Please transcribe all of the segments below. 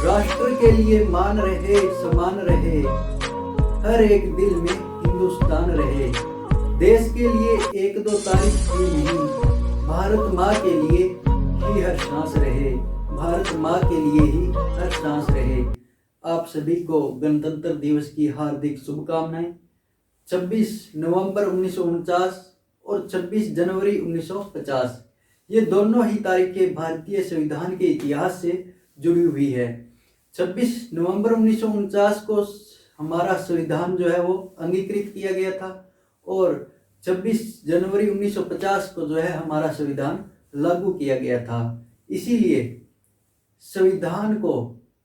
राष्ट्र के लिए मान रहे, समान रहे, हर एक दिल में हिंदुस्तान रहे। देश के लिए एक दो तारीख ही नहीं, भारत माँ के लिए ही हर सांस रहे। भारत माँ के लिए ही हर सांस रहे। आप सभी को गणतंत्र दिवस की हार्दिक शुभकामनाएं। 26 नवंबर 1949 और 26 जनवरी 1950 ये दोनों ही तारीखें भारतीय संविधान के इतिहास से जुड़ी हुई है। 26 नवंबर 1949 को हमारा संविधान जो है वो अंगीकृत किया गया था और 26 जनवरी 1950 को जो है हमारा संविधान लागू किया गया था। इसीलिए संविधान को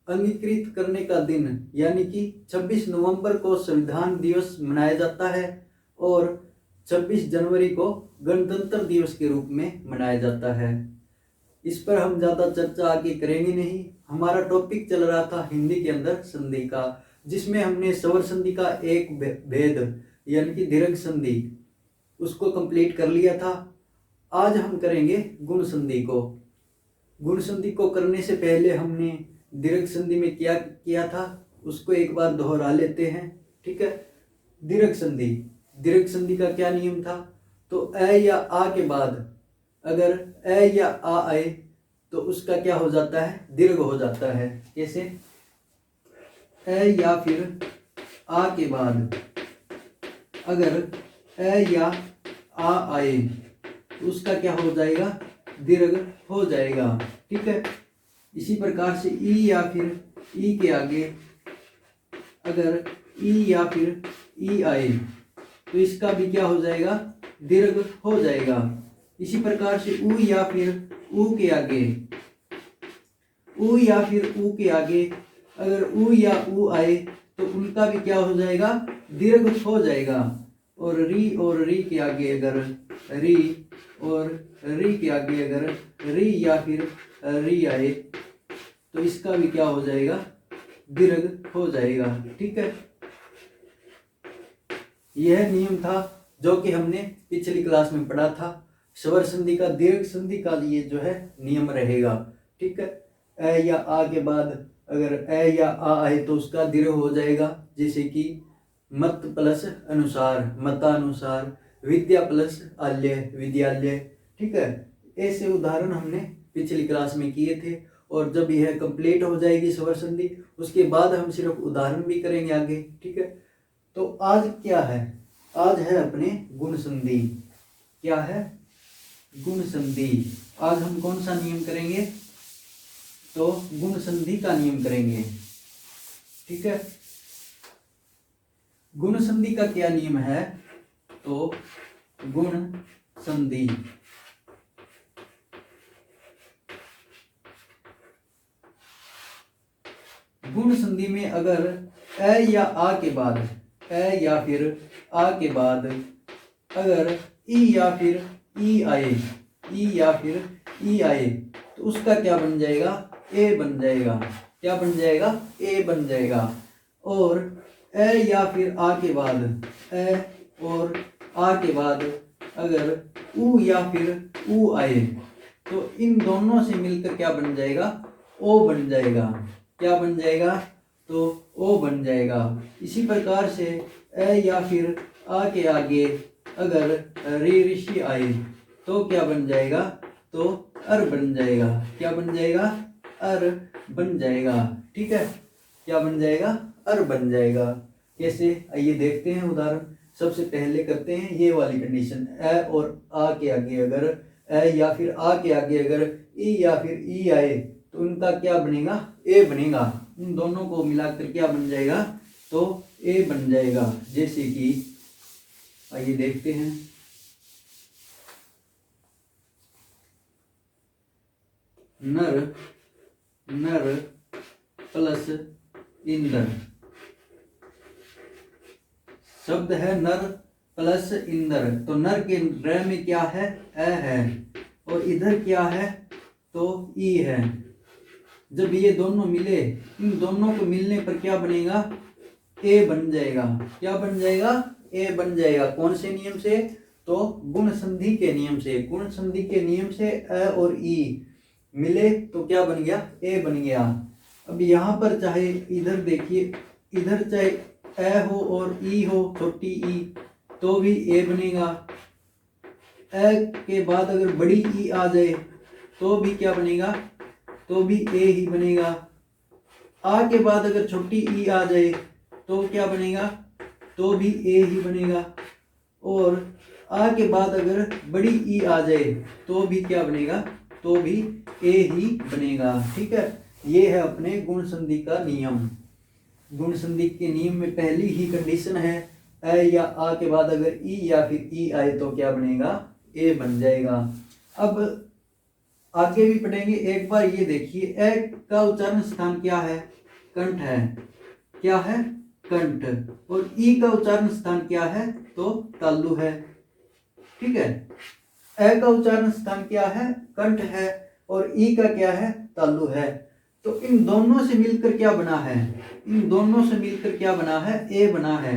अंगीकृत करने का दिन यानी कि 26 नवंबर को संविधान दिवस मनाया जाता है और 26 जनवरी को गणतंत्र दिवस के रूप में मनाया जाता है। इस पर हम ज़्यादा चर्चा आगे करेंगे नहीं। हमारा टॉपिक चल रहा था हिंदी के अंदर संधि का, जिसमें हमने स्वर संधि का एक भेद यानी कि दीर्घ संधि उसको कंप्लीट कर लिया था। आज हम करेंगे गुण संधि को। गुण संधि को करने से पहले हमने दीर्घ संधि में क्या किया था उसको एक बार दोहरा लेते हैं, ठीक है। दीर्घ संधि का क्या नियम था? तो अ या आ के बाद अगर अ या आ आए तो उसका क्या हो जाता है? दीर्घ हो जाता है। कैसे? अ या फिर आ के बाद अगर अ या आ आए तो उसका क्या हो जाएगा? दीर्घ हो जाएगा, ठीक है। इसी प्रकार से ई या फिर ई के आगे अगर ई या फिर ई आए तो इसका भी क्या हो जाएगा? दीर्घ हो जाएगा। इसी प्रकार से उ या फिर उ के आगे उ या फिर उ के आगे अगर उ या उ आए तो उनका भी क्या हो जाएगा? दीर्घ हो जाएगा। और री के आगे अगर री और री के आगे अगर री या फिर री आए तो इसका भी क्या हो जाएगा? दीर्घ हो जाएगा, ठीक है। यह नियम था जो कि हमने पिछली क्लास में पढ़ा था। स्वर संधि का दीर्घ संधि का लिए जो है नियम रहेगा, ठीक है। अ या आ के बाद अगर अ या आ आए तो उसका दीर्घ हो जाएगा, जैसे कि मत प्लस अनुसार मतानुसार, विद्या प्लस आल्य विद्यालय, ठीक है। ऐसे उदाहरण हमने पिछली क्लास में किए थे और जब यह कंप्लीट हो जाएगी स्वर संधि उसके बाद हम सिर्फ उदाहरण भी करेंगे आगे, ठीक है। तो आज क्या है? आज है अपने गुण संधि। क्या है? गुण संधि। आज हम कौन सा नियम करेंगे? तो गुण संधि का नियम करेंगे, ठीक है। गुण संधि का क्या नियम है? तो गुण संधि गुण संधि में अगर अ या आ के बाद अ या फिर आ के बाद अगर ई या फिर ई आए ई या फिर ई आए तो उसका क्या बन जाएगा? ए बन जाएगा। क्या बन जाएगा? ए बन जाएगा। और अ या फिर आ के बाद अ और आ के बाद अगर उ या फिर उ आए तो इन दोनों से मिलकर क्या बन जाएगा? ओ बन जाएगा। क्या बन जाएगा? तो ओ बन जाएगा। इसी प्रकार से अ या फिर आ के आगे अगर री ऋषि आए तो क्या बन जाएगा? तो अर बन जाएगा। क्या बन जाएगा? अर बन जाएगा, ठीक है। क्या बन जाएगा? अर बन जाएगा। कैसे? आइए देखते हैं उदाहरण। सबसे पहले करते हैं ये वाली कंडीशन। अ और आ के आगे अगर अ या फिर आ के आगे अगर ई या फिर ई आए तो उनका क्या बनेगा? ए बनेगा। इन दोनों को मिलाकर क्या बन जाएगा? तो ए बन जाएगा। जैसे कि आइए देखते हैं। नर प्लस इंदर। शब्द है नर प्लस इंदर। तो नर के र में क्या है? अ है और इधर क्या है? तो ई है। जब ये दोनों मिले, इन दोनों को मिलने पर क्या बनेगा? ए बन जाएगा। क्या बन जाएगा? ए बन जाएगा। कौन से नियम से? तो गुण संधि के नियम से। गुण संधि के नियम से अ और ई मिले तो क्या बन गया? ए बन गया। अब यहाँ पर चाहे इधर देखिए, इधर चाहे ए हो और ई हो, छोटी ई, तो भी ए बनेगा। ए के बाद अगर बड़ी ई आ जाए तो भी क्या बनेगा, तो भी ए ही बनेगा। आ के बाद अगर छोटी ई आ जाए तो क्या बनेगा, तो भी ए ही बनेगा। और आ के बाद अगर बड़ी ई आ जाए तो भी क्या बनेगा, तो भी ए ही बनेगा। ठीक है, ये है अपने गुण संधि का नियम। गुण संधि के नियम में पहली ही कंडीशन है ए या आ के बाद अगर ई या फिर ई आए तो क्या बनेगा, ए बन जाएगा। अब आगे भी पढ़ेंगे, एक बार ये देखिए, ए का उच्चारण स्थान क्या है, कंठ है। क्या है, कंठ। और ई का उच्चारण स्थान क्या है, तो तालु है। ठीक है, ए का उच्चारण स्थान क्या है, कंठ है, और ई का क्या है, तालु है। तो इन दोनों से मिलकर क्या बना है, इन दोनों से मिलकर क्या बना है, ए बना है।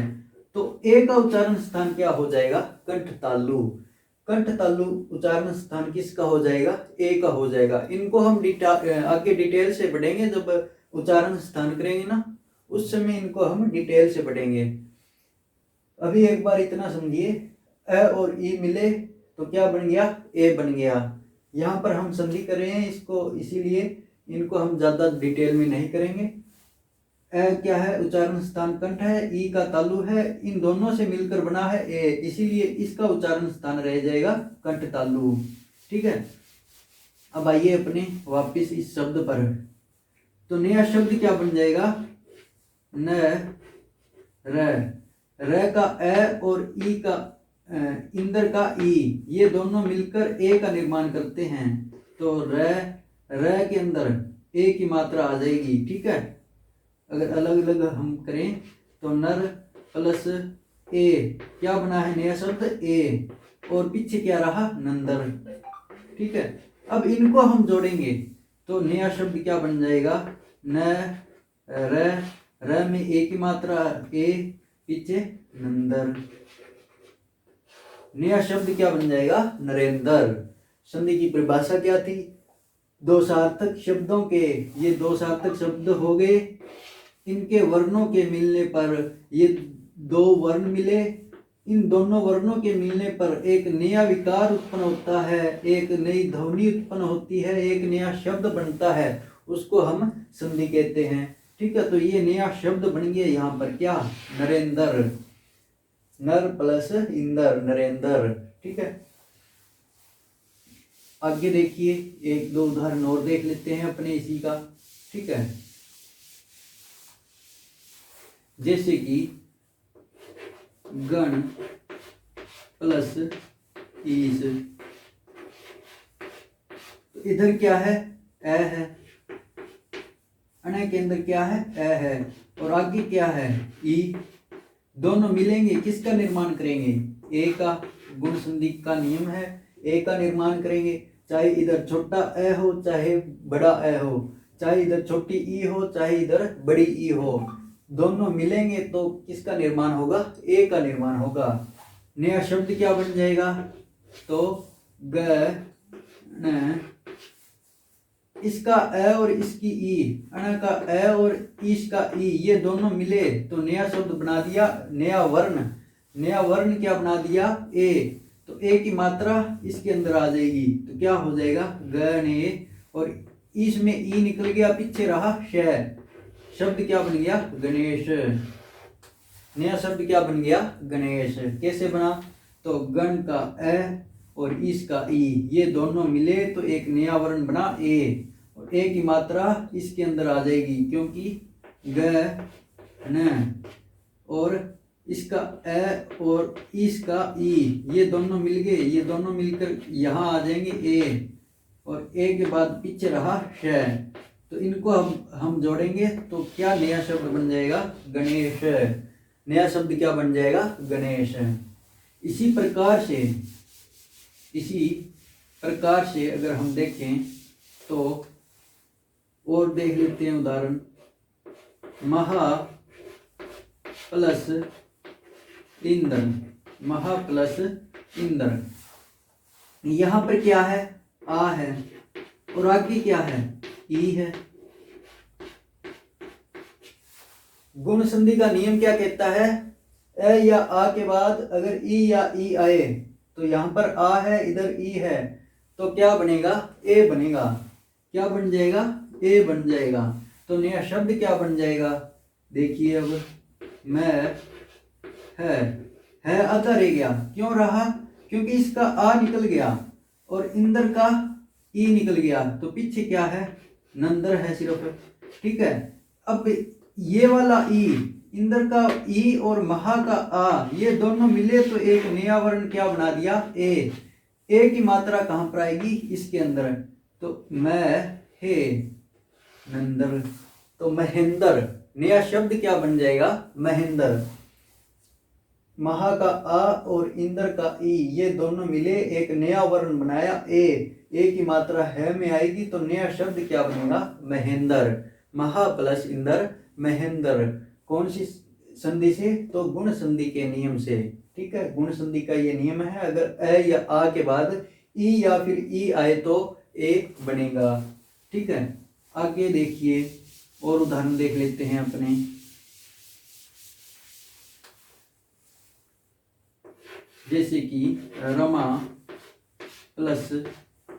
तो ए का उच्चारण स्थान क्या हो जाएगा, कंठ तालु। कंठ तालु उच्चारण स्थान किसका हो जाएगा, ए का हो जाएगा। इनको हम आगे डिटेल से पढ़ेंगे, जब उच्चारण स्थान करेंगे ना, उस समय इनको हम डिटेल से पढ़ेंगे। अभी एक बार इतना समझिए, ए और ई मिले तो क्या बन गया, ए बन गया। यहाँ पर हम संधि कर रहे हैं इसको, इसीलिए इनको हम ज्यादा डिटेल में नहीं करेंगे। ए क्या है, उच्चारण स्थान कंठ है, ई का तालु है, इन दोनों से मिलकर बना है ए, इसीलिए इसका उच्चारण स्थान रह जाएगा कंठ तालु। ठीक है, अब आइए अपने वापिस इस शब्द पर। तो नया शब्द क्या बन जाएगा, न र का ए और ई का इंदर का ई, ये दोनों मिलकर ए का निर्माण करते हैं। तो र के अंदर ए की मात्रा आ जाएगी। ठीक है, अगर अलग अलग हम करें तो नर प्लस ए क्या बना है, नया शब्द ए, और पीछे क्या रहा, नंदर। ठीक है, अब इनको हम जोड़ेंगे तो नया शब्द क्या बन जाएगा, न र में ए की मात्रा ए, पीछे नंदर। नया शब्द क्या बन जाएगा, नरेंद्र। संधि की परिभाषा क्या थी, दो सार्थक शब्दों के, ये दो सार्थक शब्द हो गए, इनके वर्णों के मिलने पर, ये दो वर्ण मिले, इन दोनों वर्णों के मिलने पर एक नया विकार उत्पन्न होता है, एक नई ध्वनि उत्पन्न होती है, एक नया शब्द बनता है, उसको हम संधि कहते हैं। ठीक है, तो ये नया शब्द बन गया यहाँ पर क्या, नरेंद्र। नर प्लस इंदर, नरेंद्र। ठीक है, आगे देखिए, एक दो उदाहरण और देख लेते हैं अपने इसी का। ठीक है, जैसे कि गण प्लस ईस, तो इधर क्या है, ए है, अने के अंदर क्या है, ए है, और आगे क्या है, ई। दोनों मिलेंगे, किसका निर्माण करेंगे, ए का। गुण संधि का नियम है, ए का निर्माण करेंगे, चाहे इधर छोटा ए हो चाहे बड़ा ए हो, चाहे इधर छोटी ई हो चाहे इधर बड़ी ई हो, दोनों मिलेंगे तो किसका निर्माण होगा, ए का निर्माण होगा। नया शब्द क्या बन जाएगा, तो ग न, इसका ए और इसकी ई, अण का ए और ईश का ई, ये दोनों मिले तो नया शब्द बना दिया, नया वर्ण। नया वर्ण क्या बना दिया, ए। तो ए की मात्रा इसके अंदर आ जाएगी, तो क्या हो जाएगा, गणे, और ईश में ई निकल गया, पीछे रहा श, शब्द क्या बन गया, गणेश। नया शब्द क्या बन गया, गणेश। कैसे बना, तो गण का ए और ईश का ई, ये दोनों मिले तो एक नया वर्ण बना ए, और ए की मात्रा इसके अंदर आ जाएगी, क्योंकि ग न, और इसका ए और ईश का ई, ये दोनों मिल गए, ये दोनों मिलकर यहाँ आ जाएंगे ए, और ए के बाद पीछे रहा श, तो इनको हम जोड़ेंगे तो क्या नया शब्द बन जाएगा, गणेश। नया शब्द क्या बन जाएगा, गणेश। इसी प्रकार से अगर हम देखें तो और देख लेते हैं उदाहरण, महा प्लस इंद्र, महा प्लस इंद्र। यहाँ पर क्या है, आ है, और आगे क्या है, ई है। गुण संधि का नियम क्या कहता है? ए या आ के बाद अगर ई या ई आए, तो यहाँ पर आ है, इधर ई है, तो क्या बनेगा? ए बनेगा। क्या बन जाएगा? ए बन जाएगा। तो नया शब्द क्या बन जाएगा? देखिए अब, मैं है आधा रह गया। क्यों रहा? क्योंकि इसका आ निकल गया और इंदर का ई निकल गया, तो पीछे क्या है? नंदर है सिर्फ। ठीक है। अब ये वाला ई, इंदर का ई और महा का आ, ये दोनों मिले तो एक नया वर्ण क्या बना दिया? ए। ए की मात्रा कहां पर आएगी? इसके अंदर। तो मैं हे नंदर, तो महेंद्र। नया शब्द क्या बन जाएगा? महेंद्र। महा का आ और इंदर का ई, ये दोनों मिले एक नया वर्ण बनाया ए। ए की मात्रा है में आएगी तो नया शब्द क्या बनेगा? महेंद्र। महा प्लस इंदर, महेंद्र। कौन सी संधि से? तो गुण संधि के नियम से। ठीक है, गुण संधि का ये नियम है, अगर ए या आ के बाद ई या फिर ई आए तो ए बनेगा। ठीक है, आगे देखिए और उदाहरण देख लेते हैं अपने। जैसे कि रमा प्लस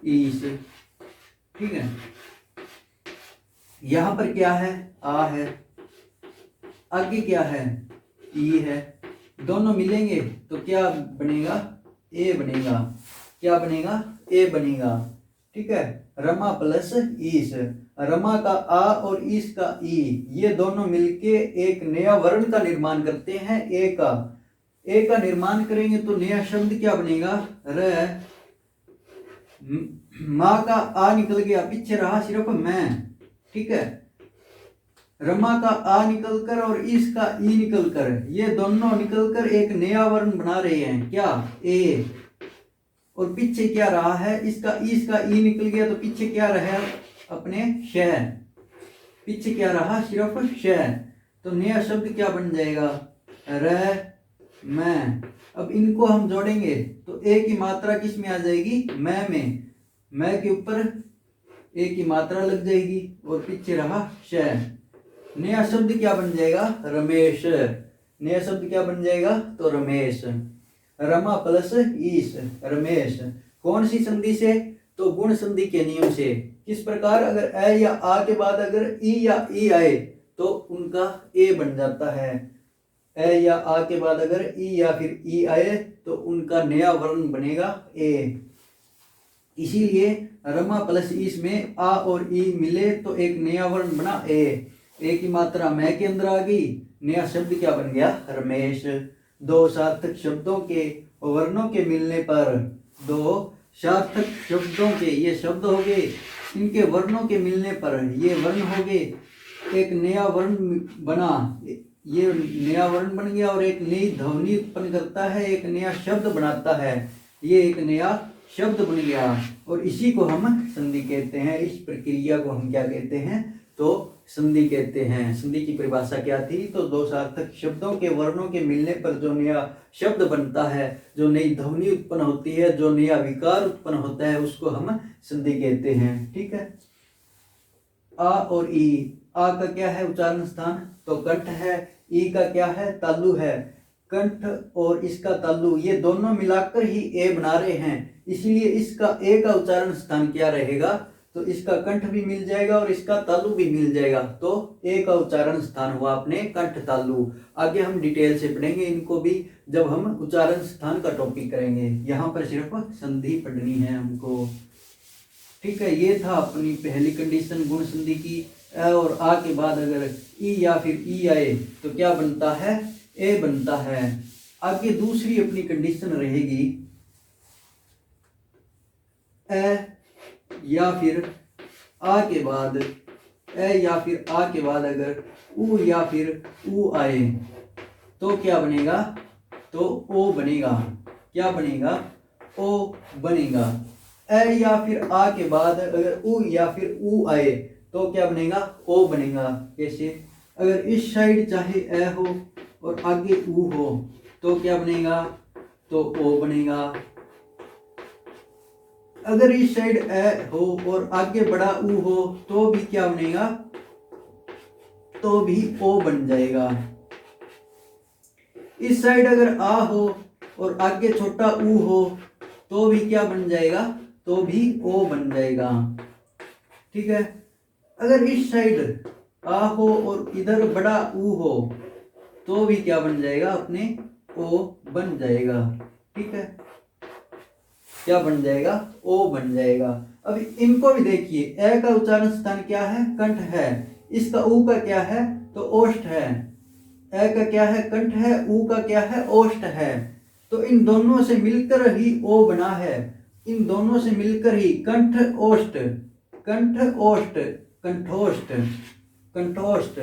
ईस। ठीक है, यहां पर क्या है? आ है, आगे क्या है? ई है। दोनों मिलेंगे तो क्या बनेगा? ए बनेगा। क्या बनेगा? ए बनेगा। ठीक है, रमा प्लस ईस। रमा का आ और ईस का ई, ये दोनों मिलके एक नया वर्ण का निर्माण करते हैं, ए का। ए का निर्माण करेंगे तो नया शब्द क्या बनेगा? र। माँ का आ निकल गया, पीछे रहा सिर्फ मैं। ठीक है, रमा का आ निकलकर और ईस का ई निकलकर, ये दोनों निकलकर एक नया वर्ण बना रहे हैं, क्या? ए। और पीछे क्या रहा है? इसका ईस का ई निकल गया तो पीछे क्या रहा? अपने श। पीछे क्या रहा? सिर्फ श। तो नया शब्द क्या बन जाएगा? र मैं। अब इनको हम जोड़ेंगे तो ए की मात्रा किस में आ जाएगी? मैं में। मैं के ऊपर ए की मात्रा लग जाएगी और पीछे रहा श। नया शब्द क्या बन जाएगा? रमेश। नया शब्द क्या बन जाएगा? तो रमेश। रमा प्लस ईस, रमेश। कौन सी संधि से? तो गुण संधि के नियम से। किस प्रकार? अगर ए या आ के बाद अगर ई या ई आए तो उनका ए बन जाता है। ए या आ के बाद अगर ई या फिर ई आए तो उनका नया वर्ण बनेगा ए। इसीलिए रमा प्लस ईस में आ और ई मिले तो एक नया वर्ण बना ए। ए की मात्रा मैं के अंदर आ गई, नया शब्द क्या बन गया? रमेश। दो सार्थक शब्दों के वर्णों के मिलने पर, दो सार्थक शब्दों के, ये शब्द हो गए, इनके वर्णों के मिलने पर ये वर्ण हो गए, एक नया वर्ण बना। ये नया वर्ण बन गया और एक नई ध्वनि उत्पन्न करता है, एक नया शब्द बनाता है, ये एक नया शब्द बन गया। और इसी को हम संधि कहते हैं। इस प्रक्रिया को हम क्या कहते हैं? तो संधि कहते हैं। संधि की परिभाषा क्या थी? तो दो सार्थक शब्दों के वर्णों के मिलने पर जो नया शब्द बनता है, जो नई ध्वनि उत्पन्न होती है, जो नया विकार उत्पन्न होता है, उसको हम संधि कहते हैं। ठीक है, आ और ई। आ का क्या है? उच्चारण स्थान, तो कंठ है। ई का क्या है? तालु है। कंठ और इसका तालु, ये दोनों मिलाकर ही ए बना रहे हैं, इसलिए इसका ए का उच्चारण स्थान क्या रहेगा? तो इसका कंठ भी मिल जाएगा और इसका तालु भी मिल जाएगा, तो ए का उच्चारण स्थान हुआ अपने कंठ तालु। आगे हम डिटेल से पढ़ेंगे इनको भी जब हम उच्चारण स्थान का टॉपिक करेंगे। यहाँ पर सिर्फ संधि पढ़नी है हमको। ठीक है, ये था अपनी पहली कंडीशन गुण संधि की। और आ के बाद अगर ई या फिर ई आए तो क्या बनता है? ए बनता है। आगे दूसरी अपनी कंडीशन रहेगी, ए या फिर आ के बाद, ए या फिर आ के बाद अगर ऊ या फिर ऊ आए तो क्या बनेगा? तो ओ बनेगा। क्या बनेगा? ओ बनेगा। ए या फिर आ के बाद अगर ऊ या फिर ऊ आए तो क्या बनेगा? ओ बनेगा। कैसे? अगर इस साइड चाहे ए हो और आगे ऊ हो तो क्या बनेगा? तो ओ बनेगा। अगर इस साइड ए हो और आगे बड़ा ऊ हो तो भी क्या बनेगा? तो भी ओ बन जाएगा। इस साइड अगर आ हो और आगे छोटा ऊ हो तो भी क्या बन जाएगा, तो भी ओ बन जाएगा। ठीक है, अगर इस साइड आ हो और इधर बड़ा ऊ हो तो भी क्या बन जाएगा, अपने ओ बन जाएगा। ठीक है, क्या बन जाएगा, ओ बन जाएगा। अब इनको भी देखिए, ए का उच्चारण स्थान क्या है, कंठ है। इसका ऊ का क्या है, तो ओष्ठ है। ए का क्या है, कंठ है। ऊ का क्या है, ओष्ठ है। तो इन दोनों से मिलकर ही ओ बना है। इन दोनों से मिलकर ही कंठ ओष्ठ, कंठ ओष्ठ, कंठोष्ठ, कंठोष्ठ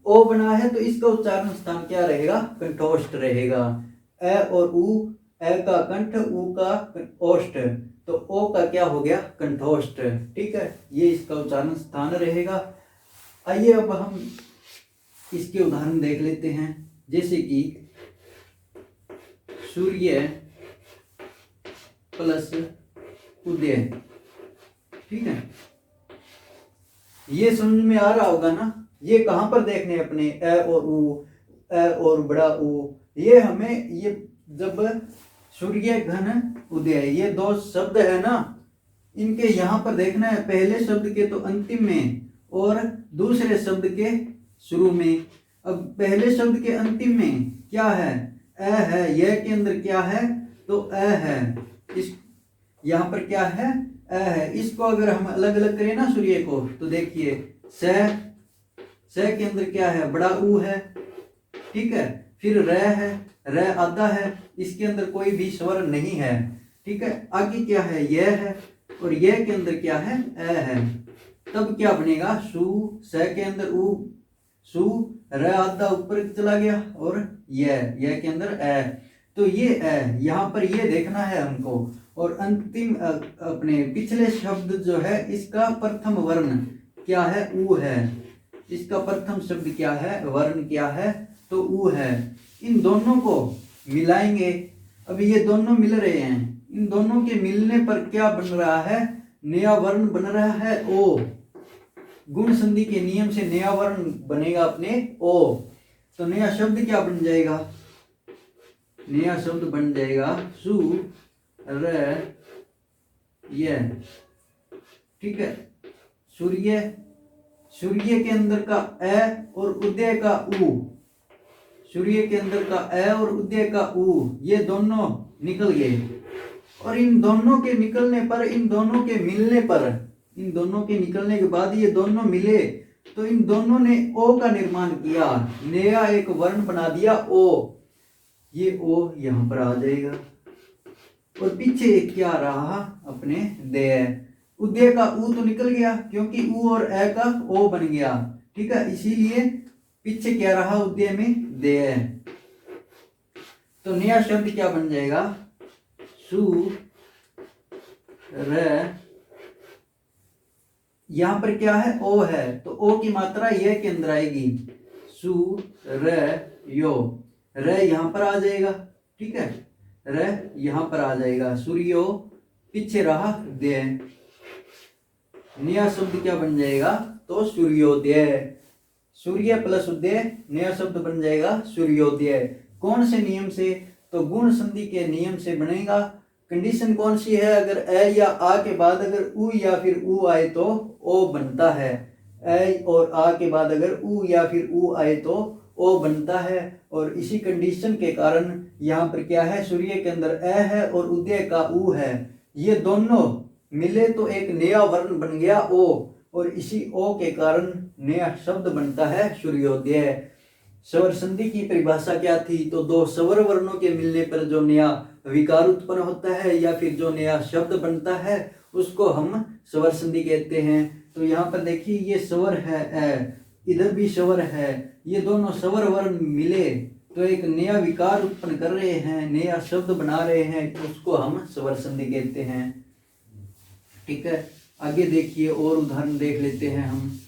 ओ बना है। तो इसका उच्चारण स्थान क्या रहेगा, कंठोष्ठ रहेगा। ए और ऊ, ए का कंठ, ऊ का ओष्ठ, तो ओ का क्या हो गया, कंठोष्ठ। ठीक है, ये इसका उच्चारण स्थान रहेगा। आइए अब हम इसके उदाहरण देख लेते हैं। जैसे कि सूर्य प्लस उदय। ठीक है, ये समझ में आ रहा होगा ना। ये कहां पर देखने अपने, ए और ऊ, ए और बड़ा ऊ। ये हमें, ये जब सूर्य घन उदय, ये दो शब्द है ना, इनके यहां पर देखना है, पहले शब्द के तो अंतिम में और दूसरे शब्द के शुरू में। अब पहले शब्द के अंतिम में क्या है, ए है। यह के अंदर क्या है, तो ए है। इस यहां पर क्या है, ए है। इसको अगर हम अलग अलग करें ना सूर्य को, तो देखिए से के अंदर क्या है, बड़ा ऊ है। ठीक है, फिर र है, र आधा है, इसके अंदर कोई भी स्वर नहीं है। ठीक है, आगे क्या है, यह है, और यह के अंदर क्या है, ए है। तब क्या बनेगा, सु, से के अंदर ऊ, सु, र आधा ऊपर चला गया, और यह के अंदर ए। तो ये ए, यहाँ पर ये देखना है हमको। और अंतिम अपने पिछले शब्द जो है, इसका प्रथम वर्ण क्या है, ऊ है। इसका प्रथम शब्द क्या है, वर्ण क्या है, तो ऊ है। इन दोनों को मिलाएंगे। अब ये दोनों मिल रहे हैं, इन दोनों के मिलने पर क्या बन रहा है, नया वर्ण बन रहा है, ओ। गुण संधि के नियम से नया वर्ण बनेगा अपने ओ। तो नया शब्द क्या बन जाएगा, नया शब्द बन जाएगा सु र ये। ठीक है, सूर्य, सूर्य के अंदर का ए और उदय का ऊ, सूर्य के अंदर का ए और उदय का ऊ, ये दोनों निकल गए। और इन दोनों के निकलने पर, इन दोनों के मिलने पर, इन दोनों के निकलने के बाद ये दोनों मिले, तो इन दोनों ने ओ का निर्माण किया, नया एक वर्ण बना दिया, ओ। ये ओ यहां पर आ जाएगा। और पीछे क्या रहा, अपने दे। उदय का ऊ तो निकल गया, क्योंकि ऊ और ए का ओ बन गया। ठीक है, इसीलिए पीछे क्या रहा, उदय में दे। तो नया शब्द क्या बन जाएगा, सु र, यहां पर क्या है, ओ है, तो ओ की मात्रा ये के अंदर आएगी, सु र यो। र यहां पर आ जाएगा। ठीक है, र यहां पर आ जाएगा, सूर्यो, पीछे रहा दे। नया शब्द क्या बन जाएगा, तो सूर्योदय। सूर्य प्लस उदय, नया शब्द बन जाएगा सूर्योदय। कौन से नियम से, तो गुण संधि के नियम से बनेगा। कंडीशन कौन सी है, अगर ए या आ के बाद अगर ऊ या फिर ऊ आए तो ओ बनता है। ए और आ के बाद अगर ऊ या फिर ऊ आए तो ओ बनता है। और इसी कंडीशन के कारण यहाँ पर क्या है, सूर्य के अंदर ए है और उदय का ऊ है। ये दोनों मिले तो एक नया वर्ण बन गया, ओ। और इसी ओ के कारण नया शब्द बनता है सूर्योदय। स्वर संधि की परिभाषा क्या थी, तो दो स्वर वर्णों के मिलने पर जो नया विकार उत्पन्न होता है या फिर जो नया शब्द बनता है, उसको हम स्वर संधि कहते हैं। तो यहाँ पर देखिए, ये स्वर है ए, इधर भी स्वर है, ये दोनों स्वर वर्ण मिले तो एक नया विकार उत्पन्न कर रहे हैं, नया शब्द बना रहे हैं, उसको हम स्वर संधि कहते हैं। ठीक है, आगे देखिए और उदाहरण देख लेते हैं हम।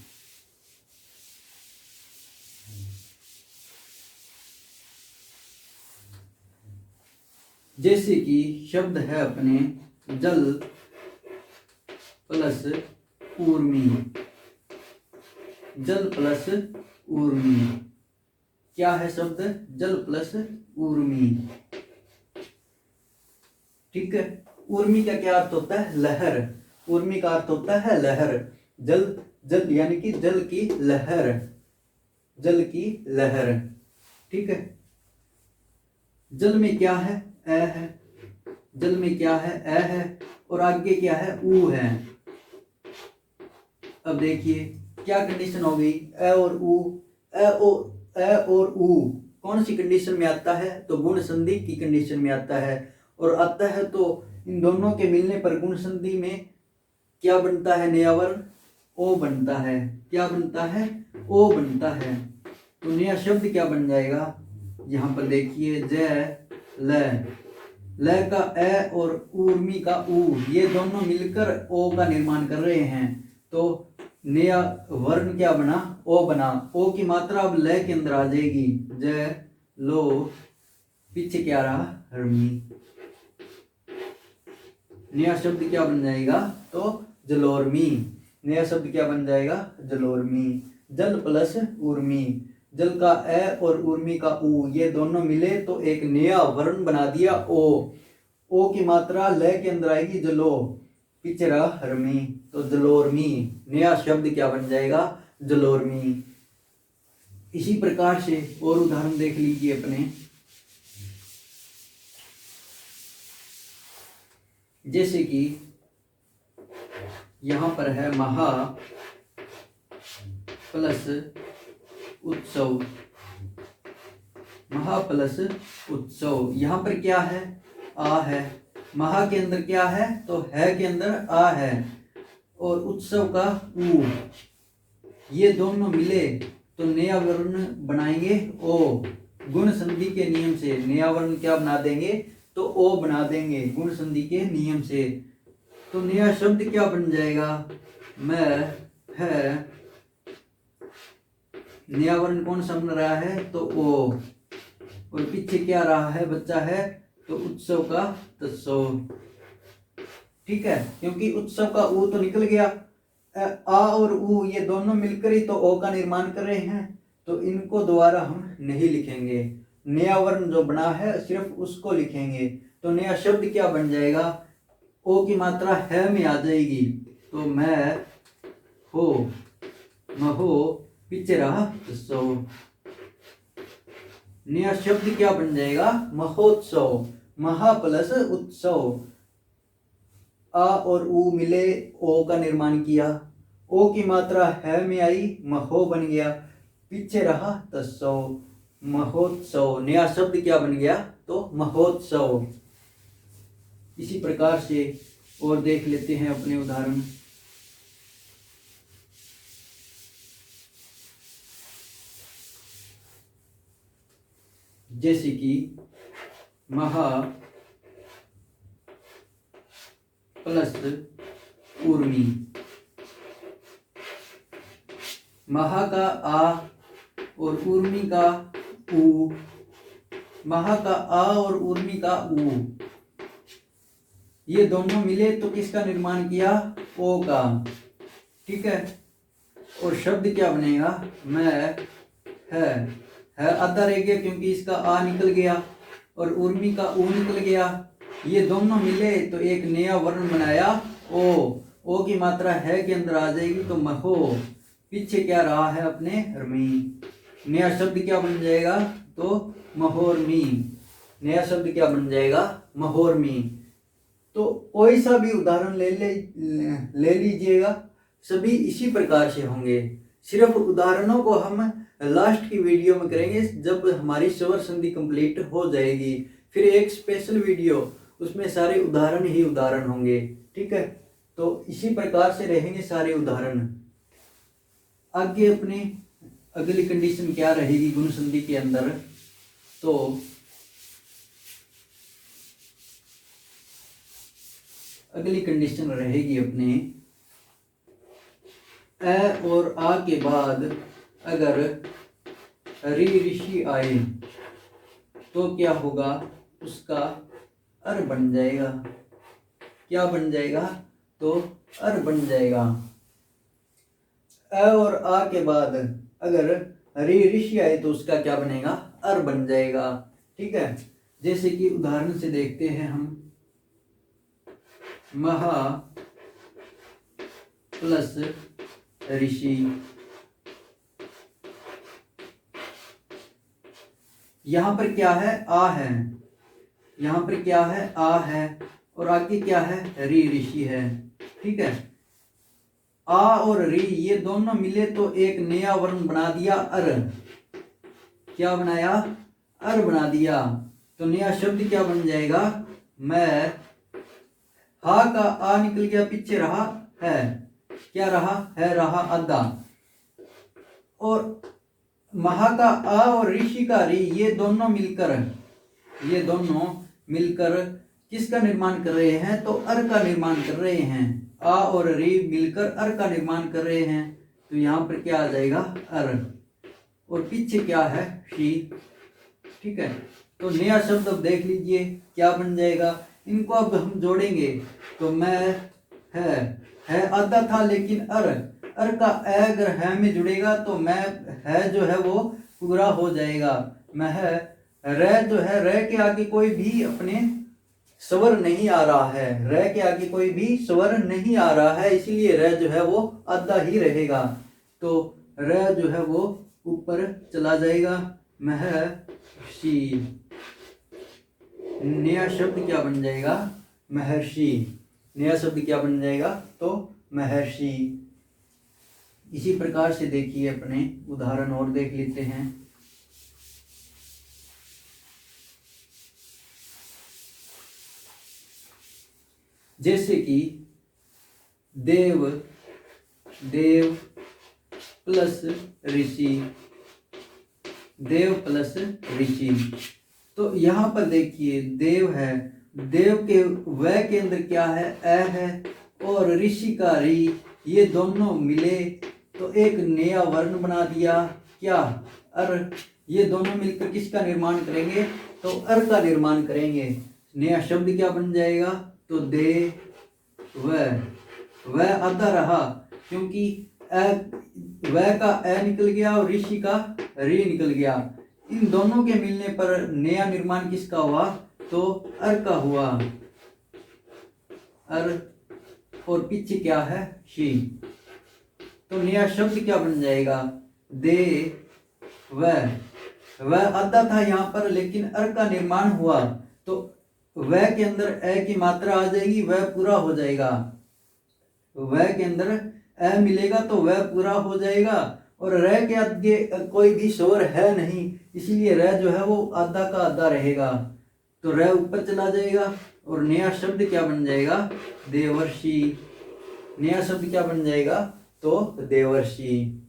जैसे कि शब्द है अपने जल प्लस ऊर्मी, जल प्लस ऊर्मी। क्या है शब्द? जल प्लस ऊर्मी। ठीक है। ऊर्मी का क्या अर्थ होता है? लहर। ऊर्मी का अर्थ होता है लहर। जल, जल यानी कि जल की लहर, जल की लहर। ठीक है। जल में क्या है? ए है। जल में क्या है? ए है। और आगे क्या है? ऊ है। अब देखिए क्या कंडीशन हो गई? ए और ऊ। ए और ऊ कौन सी कंडीशन में आता है? तो गुण संधि की कंडीशन में आता है। और आता है तो इन दोनों के मिलने पर गुण संधि में क्या बनता है? नया वर्ण ओ बनता है। क्या बनता है? ओ बनता है। तो नया शब्द क्या बन जाएगा? यहाँ पर देखिए ज ल। ल का ए और ऊर्मी का ऊ, ये दोनों मिलकर ओ का निर्माण कर रहे हैं। तो नया वर्ण क्या बना? ओ बना। ओ की मात्रा अब ल के अंदर आ जाएगी। ज लो, पीछे क्या रहा? रमी। नया शब्द क्या बन जाएगा? तो जलोर्मी। नया शब्द क्या बन जाएगा? जलोर्मी। जल प्लस ऊर्मी। जल का ए और ऊर्मी का ऊ, ये दोनों मिले तो एक नया वर्ण बना दिया ओ। ओ की मात्रा ल के अंदर आएगी। जलो, पीछे रहा रमी। तो जलोर्मी। नया शब्द क्या बन जाएगा? जलोर्मी। इसी प्रकार से और उदाहरण देख लीजिए अपने। जैसे कि यहां पर है महा प्लस उत्सव। महा प्लस उत्सव, यहां पर क्या है? आ है। महा के अंदर क्या है? तो है के अंदर आ है। और उत्सव का ऊ, ये दोनों मिले तो नया वर्ण बनाएंगे ओ। गुण संधि के नियम से नया वर्ण क्या बना देंगे? तो ओ बना देंगे गुण संधि के नियम से। तो नया शब्द क्या बन जाएगा? मैं है। नया वर्ण कौन सा बन रहा है? तो ओ। और पीछे क्या रहा है? बच्चा है। तो उत्सव का तत्सव। ठीक है, क्योंकि उत्सव का ऊ तो निकल गया। आ और ऊ ये दोनों मिलकर ही तो ओ का निर्माण कर रहे हैं। तो इनको दोबारा हम नहीं लिखेंगे। नया वर्ण जो बना है सिर्फ उसको लिखेंगे। तो नया शब्द क्या बन जाएगा? ओ की मात्रा है में आ जाएगी। तो मैं हो, महो, पीछे रहा उत्सव। नया शब्द क्या बन जाएगा? महोत्सव। महा प्लस उत्सव। आ और ऊ मिले ओ का निर्माण किया। ओ की मात्रा है में आई, महो बन गया। पीछे रहा तत्सव, महोत्सव। नया शब्द क्या बन गया? तो महोत्सव। इसी प्रकार से और देख लेते हैं अपने उदाहरण। जैसे कि महा प्लस ऊर्मी। महा का आ और ऊर्मी का ऊ। महा का आ और ऊर्मी का ऊ, ये दोनों मिले तो किसका निर्माण किया? ओ का। ठीक है। और शब्द क्या बनेगा? मैं है आधा रह गया क्योंकि इसका आ निकल गया और ऊर्मी का ऊ निकल गया। ये दोनों मिले तो एक नया वर्ण बनाया ओ। ओ की मात्रा है के अंदर आ जाएगी तो महो। पीछे क्या रहा है? अपने रमी। नया शब्द क्या बन जाएगा? तो महोर्मी। नया शब्द क्या बन जाएगा? महोर्मी। तो कोई सा भी उदाहरण ले लीजिएगा, सभी इसी प्रकार से होंगे। सिर्फ उदाहरणों को हम लास्ट की वीडियो में करेंगे जब हमारी स्वर संधि कंप्लीट हो जाएगी। फिर एक स्पेशल वीडियो, उसमें सारे उदाहरण ही उदाहरण होंगे। ठीक है, तो इसी प्रकार से रहेंगे सारे उदाहरण। आगे अपनी अगली कंडीशन क्या रहेगी गुण संधि के अंदर? तो अगली कंडीशन रहेगी अपने ए और आ के बाद अगर री ऋषि आए तो क्या होगा? उसका अर बन जाएगा। क्या बन जाएगा? तो अर बन जाएगा। ए और आ के बाद अगर री ऋषि आए तो उसका क्या बनेगा, अर बन जाएगा। ठीक है, जैसे कि उदाहरण से देखते हैं हम, महा प्लस ऋषि, यहां पर क्या है, आ है, यहां पर क्या है, आ है, और आगे क्या है, री ऋषि है। ठीक है, आ और री ये दोनों मिले तो एक नया वर्ण बना दिया, अर। क्या बनाया, अर बना दिया। तो नया शब्द क्या बन जाएगा, मैं, हा का आ निकल गया, पीछे रहा है, क्या रहा है, रहा आधा, और महा का आ और ऋषि का री ये दोनों मिलकर किसका निर्माण कर रहे हैं, तो अर का निर्माण कर रहे हैं। आ और री मिलकर अर का निर्माण कर रहे हैं, तो यहां पर क्या आ जाएगा, अर, और पीछे क्या है, शी। ठीक है, तो नया शब्द अब देख लीजिए क्या बन जाएगा। इनको अब हम जोड़ेंगे तो मैं है आधा था, लेकिन अर का ए अगर है में जुड़ेगा तो मैं है जो है वो पूरा हो जाएगा। मैं है, रे जो है, रे के आगे कोई भी अपने स्वर नहीं आ रहा है, रे के आगे कोई भी स्वर नहीं आ रहा है, इसीलिए रे जो है वो आधा ही रहेगा। तो रे जो है वो ऊपर चला जाएगा, महर्षि। नया शब्द क्या बन जाएगा, महर्षि। नया शब्द क्या बन जाएगा, तो महर्षि। इसी प्रकार से देखिए अपने उदाहरण और देख लेते हैं। जैसे कि देव प्लस ऋषि, देव प्लस ऋषि। तो यहां पर देखिए देव है, देव के व के अंदर क्या है, ए है, और ऋषि का री, ये दोनों मिले तो एक नया वर्ण बना दिया, क्या, अर। ये दोनों मिलकर किसका निर्माण करेंगे, तो अर का निर्माण करेंगे। नया शब्द क्या बन जाएगा, तो दे व आधा रहा, क्योंकि व का ए निकल गया और ऋषि का री निकल गया। इन दोनों के मिलने पर नया निर्माण किसका हुआ, तो अर का हुआ, अर, और पीछे क्या है, शी। तो नया शब्द क्या बन जाएगा, दे व आधा था यहाँ पर, लेकिन अर का निर्माण हुआ तो व के अंदर ए की मात्रा आ जाएगी, वह पूरा हो जाएगा। व के अंदर ए मिलेगा तो वह पूरा हो जाएगा, और र के आगे कोई भी स्वर है नहीं, इसीलिए र जो है वो आधा का आधा रहेगा, तो र ऊपर चला जाएगा, और नया शब्द क्या बन जाएगा, देवर्षि। नया शब्द क्या बन जाएगा, तो देवर्षि।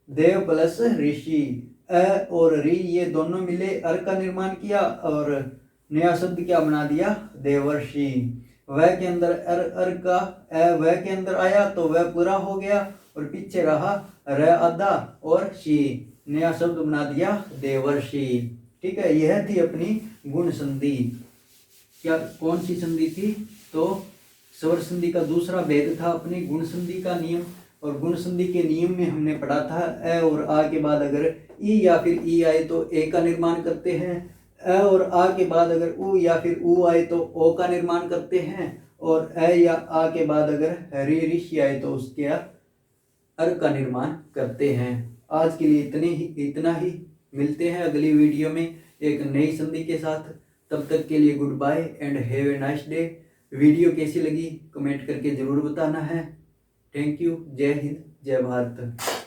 देव प्लस ऋषि, अ और री ये दोनों मिले अर का निर्माण किया, और नया शब्द क्या बना दिया, देवर्षि। वह के अंदर अर का वह के अंदर आया तो वह पूरा हो गया, और पीछे रहा र आधा और शी, नया शब्द बना दिया, देवर्षि। ठीक है, यह थी अपनी गुण संधि। क्या कौन सी संधि थी, तो स्वर संधि का दूसरा भेद था अपने गुण संधि का नियम। और गुण संधि के नियम में हमने पढ़ा था ए और आ के बाद अगर ई या फिर ई आए तो ए का निर्माण करते हैं, ए और आ के बाद अगर उ या फिर उ आए तो ओ का निर्माण करते हैं, और ए या आ के बाद अगर री ऋषि आए तो उसके अर का निर्माण करते हैं। आज के लिए इतना ही। मिलते हैं अगली वीडियो में एक नई संधि के साथ। तब तक के लिए good bye and have a nice day. Video कैसी लगी कमेंट करके ज़रूर बताना है। Thank you. जय हिंद, जय भारत।